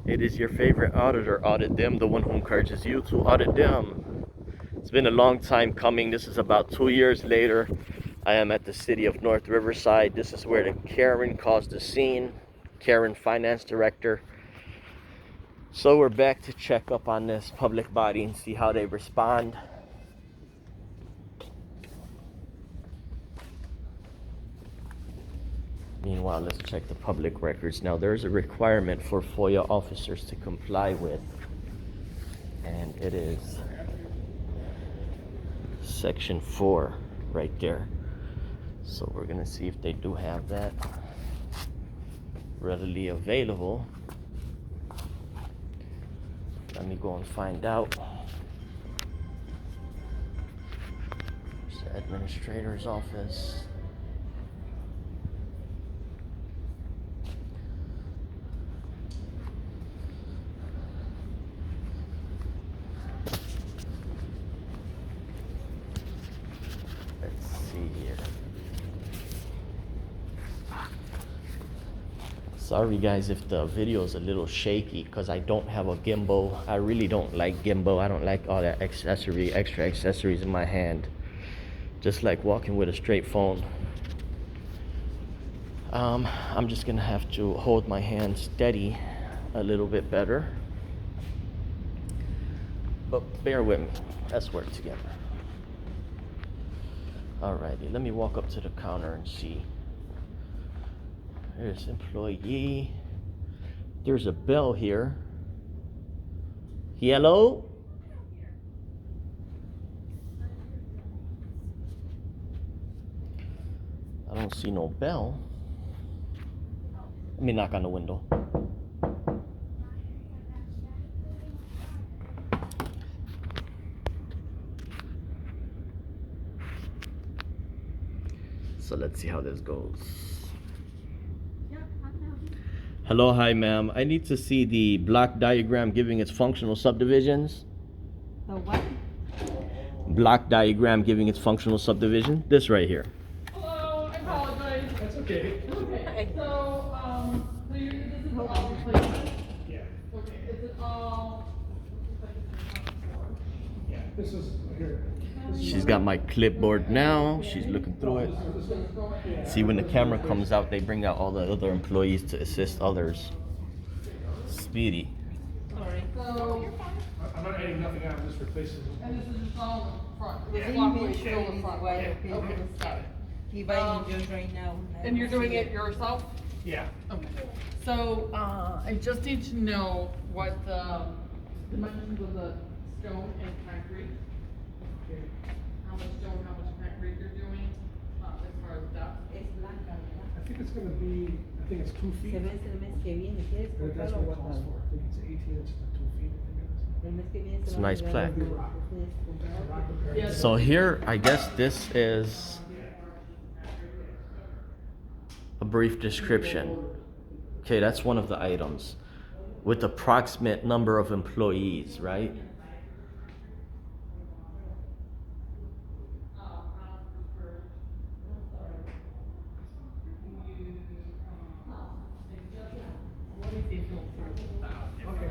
It is your favorite auditor, Audit Them, the one who encourages you to audit them. It's been a long time coming. This is about 2 years later. I am at the city of North Riverside. This is where the Karen caused the scene. Karen, finance director. So we're back to check up on this public body and see how they respond. Meanwhile, let's check the public records. Now, there's a requirement for FOIA officers to comply with, and it is section 4 right there. So we're gonna see if they do have that readily available. Let me go and find out. There's the administrator's office. Sorry guys if the video is a little shaky because I don't have a gimbal. I really don't like gimbal. I don't like all that extra accessories in my hand. Just like walking with a straight phone. I'm just gonna have to hold my hand steady a little bit better. But bear with me. Let's work together. Alrighty, let me walk up to the counter and see. There's employee. There's a bell here. Hello? I don't see no bell. Let me knock on the window. So let's see how this goes. Hello, hi ma'am. I need to see the block diagram giving its functional subdivisions. The what? Block diagram giving its functional subdivision. This right here. Hello, I apologize. That's okay. Okay, so this is all replacement? Yeah. Okay, is it all? Yeah. This is here. She's got my clipboard now. She's looking through it. See, when the camera comes out, they bring out all the other employees to assist others. Speedy. Sorry. So, I'm not adding nothing out. I'm just replacing them. and this is just all in front. Yeah, This you walkway make is sure still it's in front. wide Okay, open. okay, got it. He buying yours right now. And you're doing it yourself? Yeah. Okay. So, I just need to know what the dimensions of the stone and concrete. Okay. How much stone, how much concrete you're doing, as far as depth. Es blanca, ¿verdad? I think it's gonna be. I think it's 2 feet. Se vence el mes que viene. ¿Quieres But that's comprarlo what it o calls for. guardarlo? I think it's 18 inches to 2 feet. I think it is. El mes que viene se It's a va nice llevar plaque. el- ¿Quieres comprarlo? Rock repair. Yeah. So here, I guess this is a brief description. Okay, that's one of the items. With approximate number of employees, right?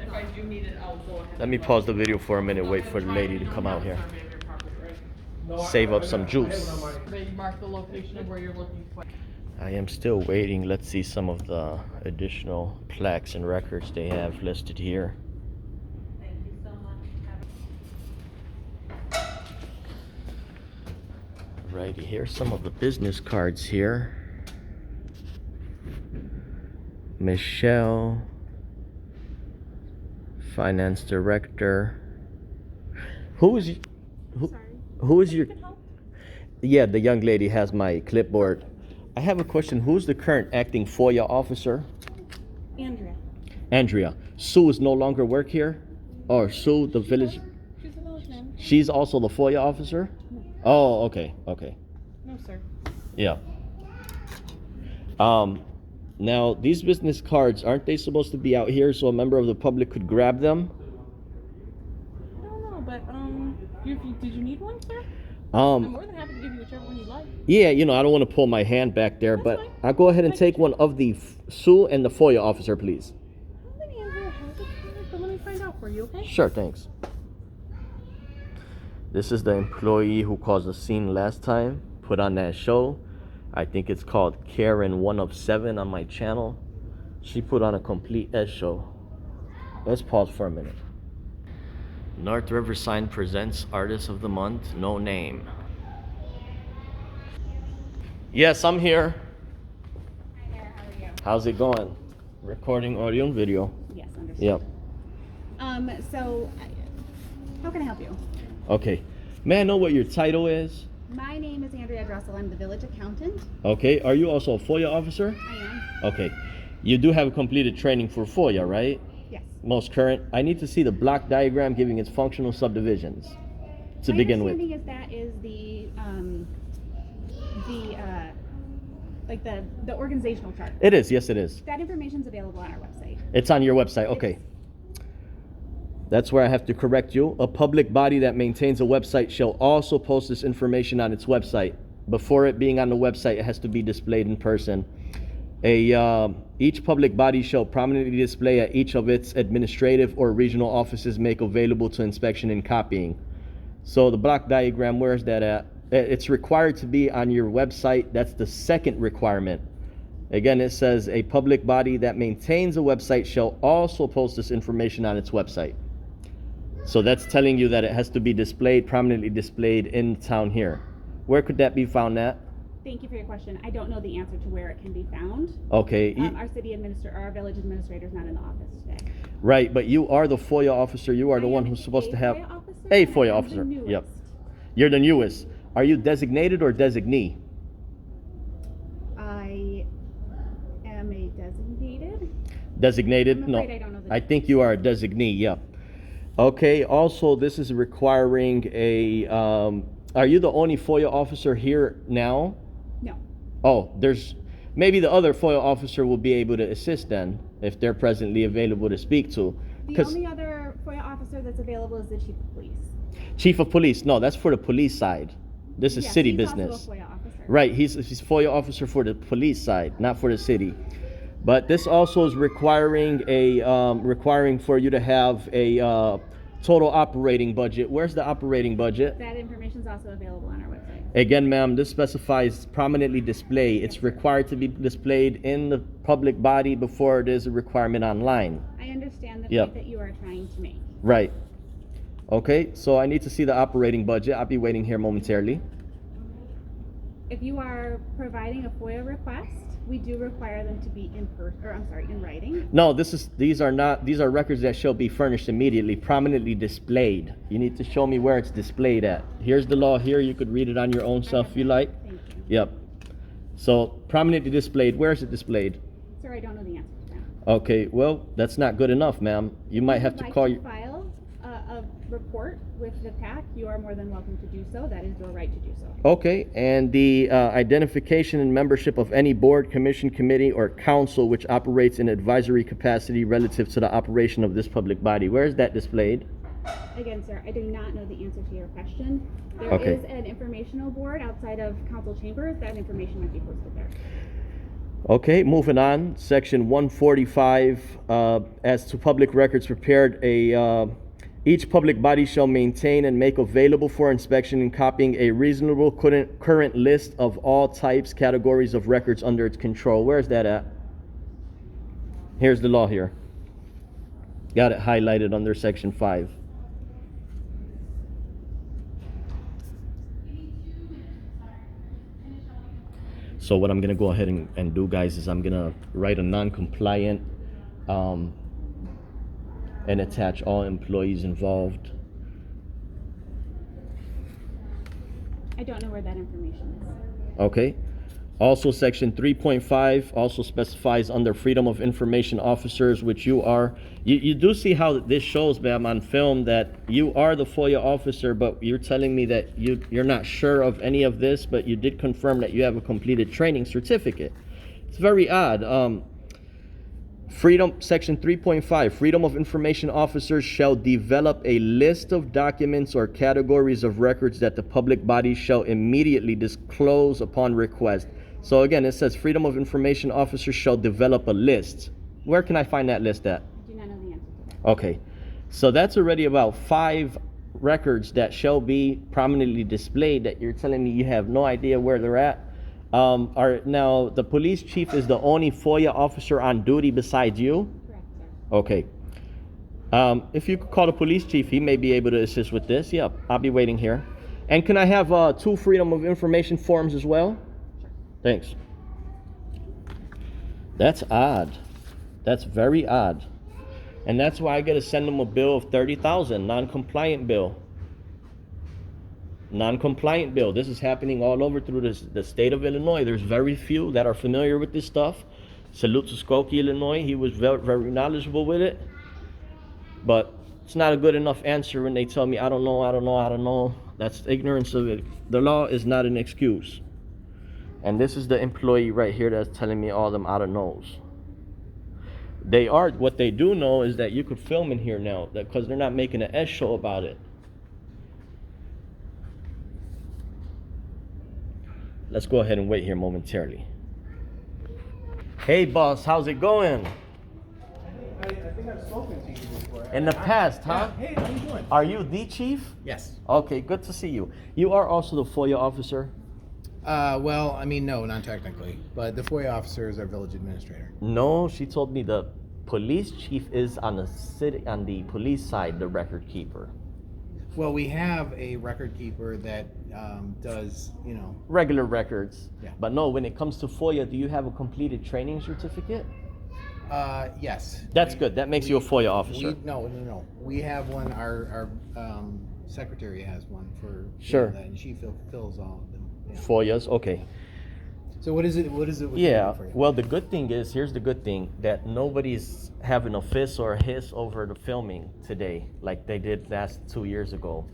If I do need it, I'll go ahead. Let me pause the video for a minute, wait for the lady to come out here. No, Save up some I have juice. it on my- They mark the location of where you're looking for. I am still waiting. Let's see some of the additional plaques and records they have listed here. Thank you so much. Righty, here's some of the business cards here. Michelle, finance director. Who is who is your? Yeah, the young lady has my clipboard. I have a question. Who's the current acting FOIA officer? Andrea. Andrea. Sue is no longer work here? Or Sue, the village? She's a village man. She's also the FOIA officer? Oh, okay, okay. No, sir. Yeah. Now, these business cards, aren't they supposed to be out here so a member of the public could grab them? I don't know, but did you need one, sir? I'm Um, more than happy to give you whichever one you like. yeah, you know, I don't want to pull my hand back there, That's but fine. I'll go ahead and take one of the Sue and the FOIA officer, please. I don't think Andrea has it but let me find out for you, okay? Sure, thanks. This is the employee who caused a scene last time, put on that show. I think it's called Karen 1 of 7 on my channel. She put on a complete S show. Let's pause for a minute. North Riverside presents Artist of the Month, No Name. Yes, I'm here. Hi there, how are you? How's it going? Recording audio and video. Yes, understood. Yep. How can I help you? Okay. May I know what your title is? My name is Andrea Dressel. I'm the village accountant. Okay. Are you also a FOIA officer? I am. Okay. You do have a completed training for FOIA, right? Yes. Most current. I need to see the block diagram giving its functional subdivisions to begin with. My understanding is that is the organizational chart. It is. Yes, it is. That information's available on our website. It's on your website. Okay. That's where I have to correct you. A public body that maintains a website shall also post this information on its website. Before it being on the website, it has to be displayed in person. Each public body shall prominently display at each of its administrative or regional offices make available to inspection and copying. So the block diagram, where is that at? It's required to be on your website. That's the second requirement. Again, it says a public body that maintains a website shall also post this information on its website. So that's telling you that it has to be displayed, prominently displayed in town here. Where could that be found at? Thank you for your question. I don't know the answer to where it can be found. Okay. Our village administrator is not in the office today. Right, but you are the FOIA officer. You are the one who's supposed to have FOIA officer, a and FOIA I'm officer. the newest. Yep. You're the newest. Are you designated or designee? I am a designated. Designated? I'm No. afraid I don't know the I think you are a designee. Yep. Okay. Also, this is requiring a. Are you the only FOIA officer here now? No. Oh, there's maybe the other FOIA officer will be able to assist then if they're presently available to speak to. The only other FOIA officer that's available is the chief of police. Chief of police. No, that's for the police side. This is Yes, city he's business. also a FOIA officer. Right, he's FOIA officer for the police side, not for the city. But this also is requiring for you to have a total operating budget. Where's the operating budget? That information is also available on our website. Again, ma'am, this specifies prominently display. It's required to be displayed in the public body before it is a requirement online. I understand the Yep. point that you are trying to make. Right. Okay, so I need to see the operating budget. I'll be waiting here momentarily. If you are providing a FOIA request, we do require them to be in writing. No, these are records that shall be furnished immediately, prominently displayed. You need to show me where it's displayed at. Here's the law here. You could read it on your own self if you like. Thank you. Yep. So prominently displayed. Where is it displayed? Sir, I don't know the answer to that. Okay, well, that's not good enough, ma'am. You might have to call If you your. would like to file a report with the PAC, you are more than welcome to do so. That is your right to do so. Okay, and the identification and membership of any board, commission, committee, or council which operates in advisory capacity relative to the operation of this public body. Where is that displayed? Again, sir, I do not know the answer to your question. There Okay. is an informational board outside of council chambers. That information might be posted there. Okay, moving on. Section 145, as to public records prepared, each public body shall maintain and make available for inspection and copying a reasonable current list of all types, categories of records under its control. Where's that at? Here's the law here. Got it highlighted under section 5. So what I'm gonna go ahead and do, guys, is I'm gonna write a non-compliant and attach all employees involved. I don't know where that information is. Okay. Also, section 3.5 also specifies under freedom of information officers, which you are. You do see how this shows, ma'am, on film that you are the FOIA officer, but you're telling me that you're not sure of any of this, but you did confirm that you have a completed training certificate. It's very odd. Section 3.5, freedom of information officers shall develop a list of documents or categories of records that the public body shall immediately disclose upon request. So again, it says freedom of information officers shall develop a list. Where can I find that list at? I do not know the answer to that. Okay, so that's already about 5 records that shall be prominently displayed that you're telling me you have no idea where they're at. Are now the police chief is the only FOIA officer on duty besides you? Correct, sir. Okay. If you could call the police chief, he may be able to assist with this. Yep, I'll be waiting here. And can I have 2 Freedom of Information forms as well? Thanks. That's odd. That's very odd. And that's why I gotta send them a bill of 30,000, non-compliant bill. Non-compliant bill. This is happening all over through the state of Illinois. There's very few that are familiar with this stuff. Salute to Skokie, Illinois. He was very, very knowledgeable with it. But it's not a good enough answer when they tell me, I don't know, I don't know, I don't know. That's ignorance of it. The law is not an excuse. And this is the employee right here that's telling me all them I don't knows. What they do know is that you could film in here now, because they're not making an S show about it. Let's go ahead and wait here momentarily. Hey boss, how's it going? I think I've spoken to you before. In the past, huh? Yeah. Hey, how you doing? Are you the chief? Yes. Okay, good to see you. You are also the FOIA officer? Well, I mean, no, not technically, but the FOIA officer is our village administrator. No, she told me the police chief is on the police side, the record keeper. Well, we have a record keeper that does, Regular records. Yeah. But no, when it comes to FOIA, do you have a completed training certificate? Yes. That's good. That makes you a FOIA officer. No. We have one. Our secretary has one for Sure. that, and she fills all of them. Yeah. FOIAs, okay. So what is it? What is it? Yeah, For you? well, the good thing is, here's the good thing, that nobody's having a fuss or a hiss over the filming today, like they did last 2 years ago.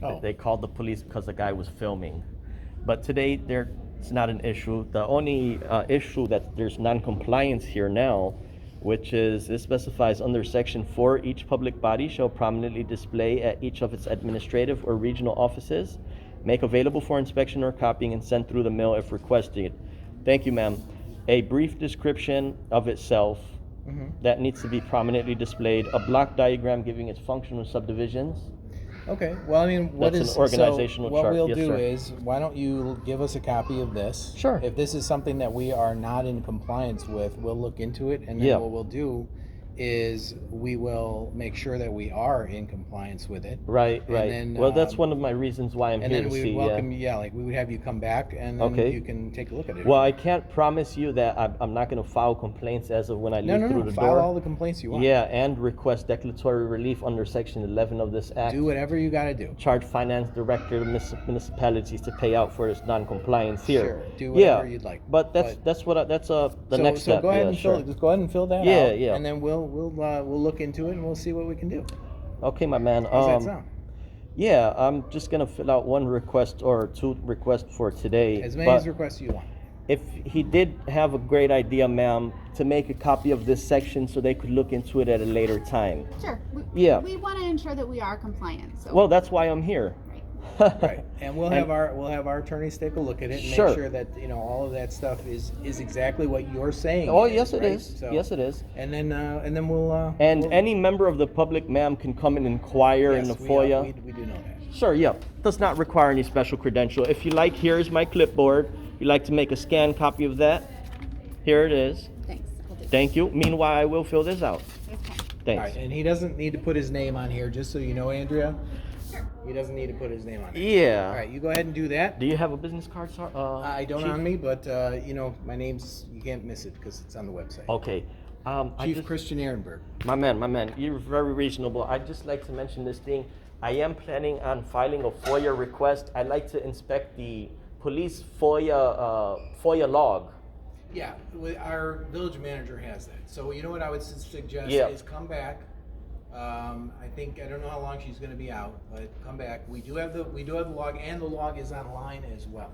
Oh. They called the police because the guy was filming. But today, it's not an issue. The only issue that there's non-compliance here now, which is, it specifies under Section 4, each public body shall prominently display at each of its administrative or regional offices, make available for inspection or copying, and send through the mail if requested. Thank you, ma'am. A brief description of itself that needs to be prominently displayed, a block diagram giving its functional subdivisions. Okay. Well, I mean, That's an organizational so what chart. we'll Yes, do sir. is, why don't you give us a copy of this? Sure. If this is something that we are not in compliance with, we'll look into it, and then Yeah. what we'll do is we will make sure that we are in compliance with it. Right, And right. then, Well, that's one of my reasons why I'm And here then to we see. would welcome you. Yeah, like we would have you come back, and then Okay. you can take a look at it. Well, I can't promise you that I'm not going to file complaints as of when I leave no, through the file door. all the complaints you want. Yeah, and request declaratory relief under Section 11 of this act. Do whatever you got to do. Charge finance director of municipalities to pay out for its non-compliance here. Sure, do whatever Yeah, you'd like. but that's the next so step. go ahead Yeah, and sure. just go ahead and fill that Yeah, out. yeah. And then we'll look into it, and we'll see what we can do. Okay, my man. How's that sound? Yeah, I'm just gonna fill out 1 request or 2 requests for today. As many but as requests you want. if he did have a great idea, ma'am, to make a copy of this section so they could look into it at a later time. Sure. Yeah. We want to ensure that we are compliant. So. Well, that's why I'm here. Right, and we'll have our attorneys take a look at it and Sure. make sure that all of that stuff is exactly what you're saying. Oh, yes, it right? is. So, Yes, it is. And then we'll. And we'll, any member of the public, ma'am, can come and inquire in the yes, FOIA. we do know that. Sure, yeah. Does not require any special credential. If you like, here's my clipboard. You'd like to make a scanned copy of that? Here it is. Thanks. We'll do Thank you. Meanwhile, I will fill this out. that. Okay. All Thanks. right, and he doesn't need to put his name on here, just so you know, Andrea. He doesn't need to put his name on it. Yeah. All right, you go ahead and do that. Do you have a business card, sir? I don't Chief? on me, but my name's, you can't miss it because it's on the website. Okay. I Chief just- Christian Ehrenberg. My man, you're very reasonable. I'd just like to mention this thing. I am planning on filing a FOIA request. I'd like to inspect the police FOIA log. Yeah, our village manager has that. So you know what I would suggest Yeah. is come back. I don't know how long she's going to be out, but come back. We do have the log, and the log is online as well.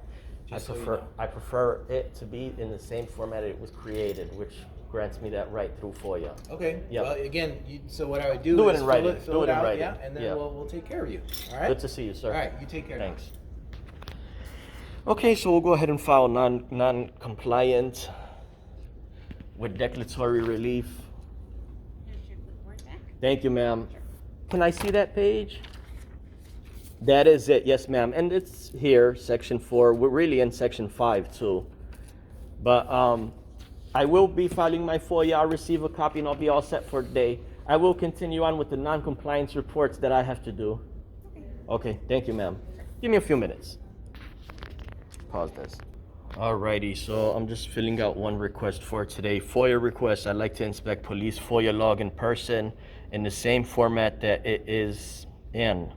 Just so you know. I prefer it to be in the same format it was created, which grants me that right through FOIA. Okay. Yeah. Well, again, so what I would do Do it is in writing. fill Do it it in out, writing. yeah, and then Yeah. we'll take care of you. All right. Good to see you, sir. All right. You take care. now. Thanks. Okay, so we'll go ahead and file non-compliant with declaratory relief. Here's your clipboard back. Thank you, ma'am. Can I see that page? That is it, yes, ma'am. And it's here, section 4. We're really in section 5 too. But I will be filing my FOIA. I'll receive a copy and I'll be all set for today. I will continue on with the non-compliance reports that I have to do. Okay, thank you, ma'am. Give me a few minutes. Pause this. Alrighty, so I'm just filling out one request for today. FOIA request. I'd like to inspect police FOIA log in person in the same format that it is in.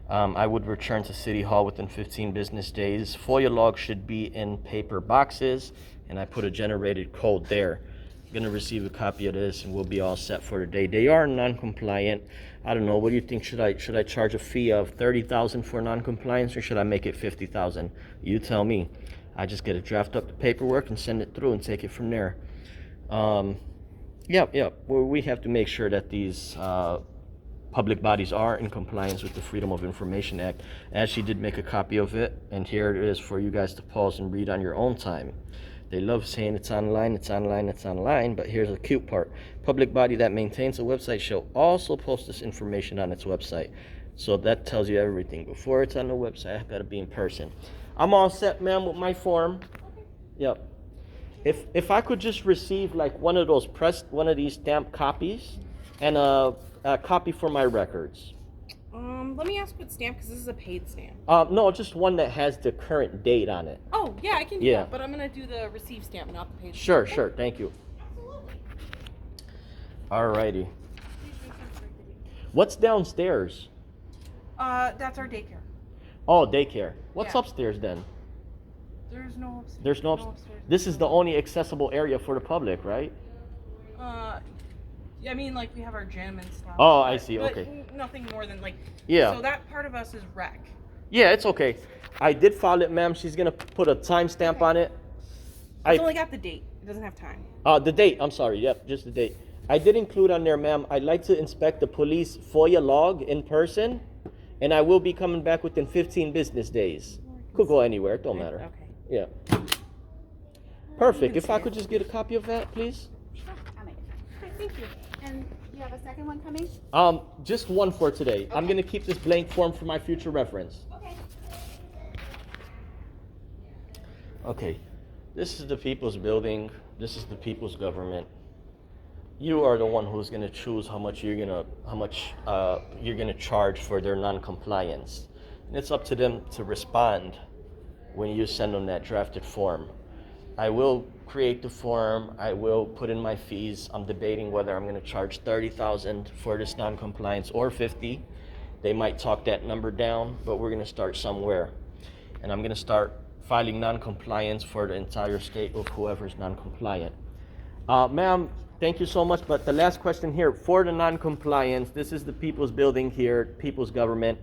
I would return to City Hall within 15 business days. FOIA log should be in paper boxes, and I put a generated code there. I'm gonna receive a copy of this, and we'll be all set for today. They are non-compliant. I don't know. What do you think? Should I charge a fee of $30,000 for non-compliance, or should I make it $50,000? You tell me. I just get to draft up the paperwork and send it through and take it from there. Yep. Well, we have to make sure that these public bodies are in compliance with the Freedom of Information Act. As she did make a copy of it, and here it is for you guys to pause and read on your own time. They love saying it's online, but here's the cute part. Public body that maintains a website shall also post this information on its website. So that tells you everything. Before it's on the website, I've got to be in person. I'm all set, ma'am, with my form. Yep. If I could just receive like one of these stamped copies and a copy for my records. Let me ask what stamp, because this is a paid stamp. No, just one that has the current date on it. Oh, yeah, I can do Yeah. that, but I'm going to do the receive stamp, not the paid Sure, stamp. sure. Thank you. Absolutely. Alrighty. What's downstairs? That's our daycare. Oh, daycare. What's Yeah. upstairs then? There's no upstairs. There's no upstairs. This is the only accessible area for the public, right? I mean, like, we have our gym and stuff. Oh, I see, but okay. Nothing more than, like... Yeah. So that part of us is rec. Yeah, it's okay. I did file it, ma'am. She's gonna put a timestamp on it. It's only got the date. It doesn't have time. The date. I'm sorry. Yep, just the date. I did include on there, ma'am. I'd like to inspect the police FOIA log in person, and I will be coming back within 15 business days. Could go anywhere. It don't matter. Okay. Yeah. Perfect. If I could just get a copy of that, please. Sure, I'll make it. Okay, thank you. And you have a second one coming? Just one for today. I'm gonna keep this blank form for my future reference. Okay. Okay. This is the people's building. This is the people's government. You are the one who's gonna choose how much you're gonna charge for their non-compliance. And it's up to them to respond when you send them that drafted form. I will create the form. I will put in my fees. I'm debating whether I'm gonna charge $30,000 for this non-compliance or 50. They might talk that number down, but we're gonna start somewhere. And I'm gonna start filing non-compliance for the entire state of whoever's non-compliant. Ma'am, thank you so much, but the last question here, for the non-compliance, this is the people's building here, people's government.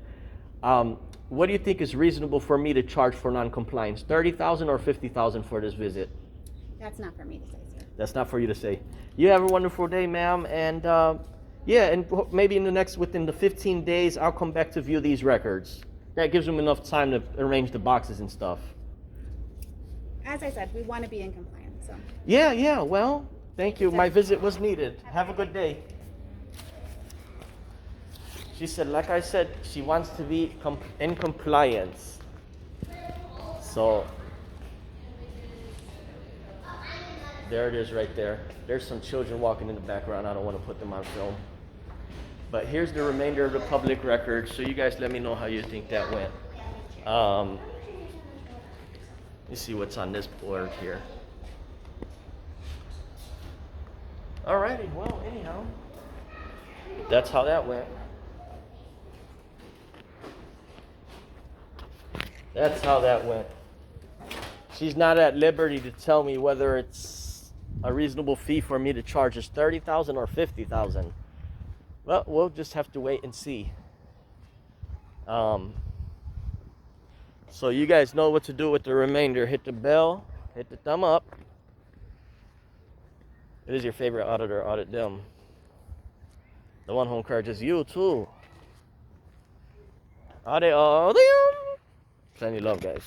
What do you think is reasonable for me to charge for non-compliance? $30,000 or $50,000 for this visit? That's not for me to say, sir. That's not for you to say. You have a wonderful day, ma'am, and yeah, and maybe within the 15 days, I'll come back to view these records. That gives them enough time to arrange the boxes and stuff. As I said, we want to be in compliance, so. Yeah, well, thank you. My visit was needed. Have a good day. She said, like I said, she wants to be in compliance. So, there it is right there. There's some children walking in the background. I don't want to put them on film. But here's the remainder of the public record. So you guys let me know how you think that went. Let me see what's on this board here. Alrighty, well, anyhow, that's how that went. That's how that went. She's not at liberty to tell me whether it's a reasonable fee for me to charge us $30,000 or $50,000. Well, we'll just have to wait and see. So you guys know what to do with the remainder. Hit the bell, hit the thumb up. It is your favorite auditor, audit them. The one who encourages you too. Audit them. Plenty of love, guys.